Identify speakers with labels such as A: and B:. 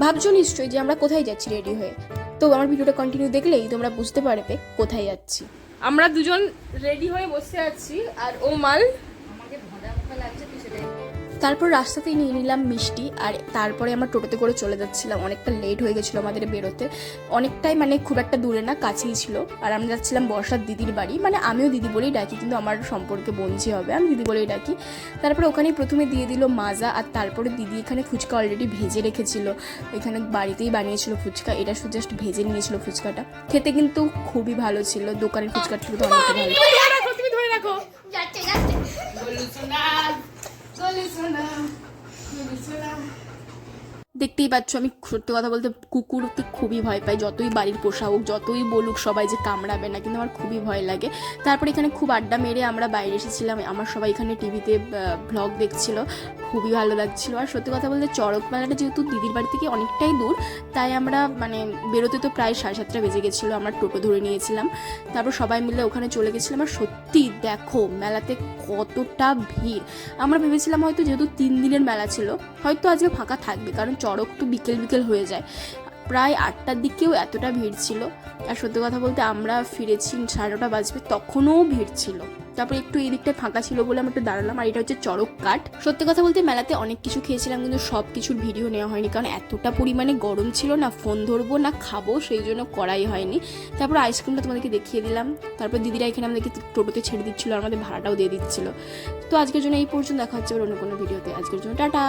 A: ভাবছো নিশ্চয়ই যে আমরা কোথায় যাচ্ছি রেডি হয়ে। তো আমার ভিডিওটা কন্টিনিউ দেখলেই তোমরা বুঝতে পারবে কোথায় যাচ্ছি। আমরা দুজন রেডি হয়ে বসে আছি আর ও মাল আমাকে ভদা মুখা লাগছে তুই সেটাই। তারপর রাস্তাতেই নিয়ে নিলাম মিষ্টি, আর তারপরে আমরা টোটোতে করে চলে যাচ্ছিলাম। অনেকটা লেট হয়ে গেছিলো আমাদের বেরোতে, অনেকটাই মানে খুব একটা দূরে না, কাছেই ছিল। আর আমরা যাচ্ছিলাম বর্ষার দিদির বাড়ি, মানে আমিও দিদি বলেই ডাকি, কিন্তু আমার সম্পর্কে বোনঝি হবে, আমি দিদি বলেই ডাকি। তারপরে ওখানেই প্রথমে দিয়ে দিল মাজা, আর তারপরে দিদি এখানে ফুচকা অলরেডি ভেজে রেখেছিল, এখানে বাড়িতেই বানিয়েছিল ফুচকা। এটা শুধু জাস্ট ভেজে নিয়েছিল ফুচকাটা, খেতে কিন্তু খুবই ভালো ছিল, দোকানের ফুচকার থেকে তো অনেক ভালো। তুমি ধরে রাখো, যাচ্ছে যাচ্ছে দেখতেই পাচ্ছ আমি সত্যি কথা বলতে কুকুরকে খুবই ভয় পাই। যতই বাড়ির পোষা হোক, যতই বলুক সবাই যে কামড়াবে না, কিন্তু আমার খুবই ভয় লাগে। তারপরে এখানে খুব আড্ডা মেরে আমরা বাইরে এসেছিলাম, আমার সবাই এখানে টিভিতে ভ্লগ দেখছিল, খুবই ভালো লাগছিল। আর সত্যি কথা বলতে চড়ক মেলাটা যেহেতু দিদির বাড়ি থেকে অনেকটাই দূর, তাই আমরা মানে বেরোতে তো প্রায় 7:30 বেজে গেছিলো। আমরা টোটো ধরে নিয়েছিলাম, তারপর সবাই মিলে ওখানে চলে গেছিলাম। আর সত্যি দেখো মেলাতে কতটা ভিড়। আমরা ভেবেছিলাম হয়তো যেহেতু 3 দিনের মেলা ছিল হয়তো আজকে ফাঁকা থাকবে, কারণ চড়ক তো বিকেল বিকেল হয়ে যায়, প্রায় 8টার দিকেও এতটা ভিড় ছিল। আর সত্যি কথা বলতে আমরা ফিরেছি 9:30 বাজবে, তখনও ভিড় ছিল। তারপর একটু এই দিকটায় ফাঁকা ছিল বলে আমরা একটু দাঁড়ালাম। আর এটা হচ্ছে চড়ক কাঠ। সত্যি কথা বলতে মেলাতে অনেক কিছু খেয়েছিলাম, কিন্তু সব কিছুর ভিডিও নেওয়া হয়নি, কারণ এতটা পরিমাণে গরম ছিল, না ফোন ধরবো না খাবো, সেই জন্য করাই হয়নি। তারপর আইসক্রিমটা তোমাদেরকে দেখিয়ে দিলাম। তারপর দিদিরা এখানে আমাদেরকে টোটোতে ছেড়ে দিচ্ছিলো, আর আমাদের ভাড়াটাও দিয়ে দিচ্ছিলো। তো আজকের জন্য এই পর্যন্ত, দেখা হচ্ছে অন্য কোনো ভিডিওতে। আজকের জন্য টাটা।